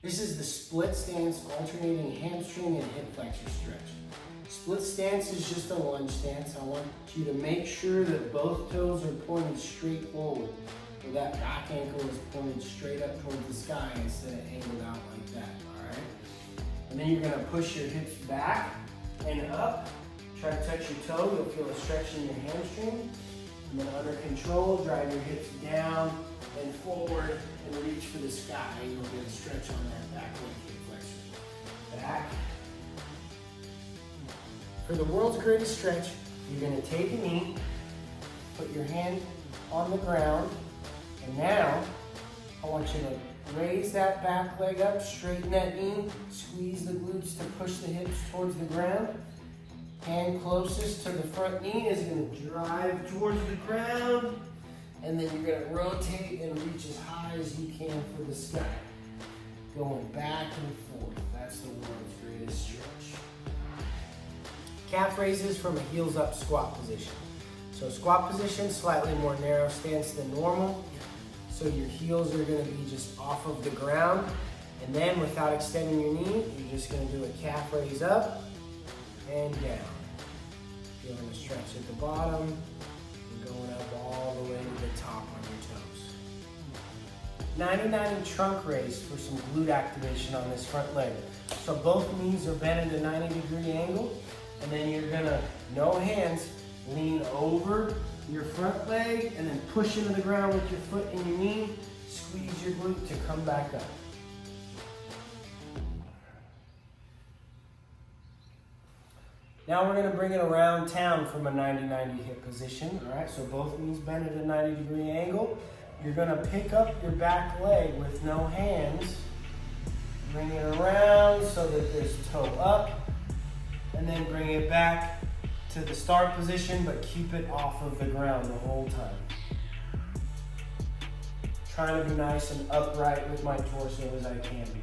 This is the split stance alternating hamstring and hip flexor stretch. Split stance is just a lunge stance. I want you to make sure that both toes are pointed straight forward, so that back ankle is pointed straight up towards the sky instead of angled out like that, all right? And then you're gonna push your hips back and up. Try to touch your toe, you'll feel a stretch in your hamstring. And then under control, drive your hips down and forward and reach for the sky. You'll get a stretch on that back leg hip flexor. Back. For the world's greatest stretch, you're gonna take a knee, put your hand on the ground, and now I want you to raise that back leg up, straighten that knee, squeeze the glutes to push the hips towards the ground. Hand closest to the front knee is going to drive towards the ground, and then you're going to rotate and reach as high as you can for the sky. Going back and forth. That's the world's greatest stretch. Calf raises from a heels up squat position. So squat position, slightly more narrow stance than normal. So your heels are going to be just off of the ground. And then without extending your knee, you're just going to do a calf raise up and down. Feeling a stretch at the bottom and going up all the way to the top on your toes. 90-90 trunk raise for some glute activation on this front leg. So both knees are bent at a 90-degree angle, and then you're gonna, no hands, lean over your front leg and then push into the ground with your foot and your knee, squeeze your glute to come back up. Now we're going to bring it around town from a 90-90 hip position, all right? So both knees bent at a 90-degree angle. You're going to pick up your back leg with no hands, bring it around so that there's toe up, and then bring it back to the start position, but keep it off of the ground the whole time. Trying to be nice and upright with my torso as I can be.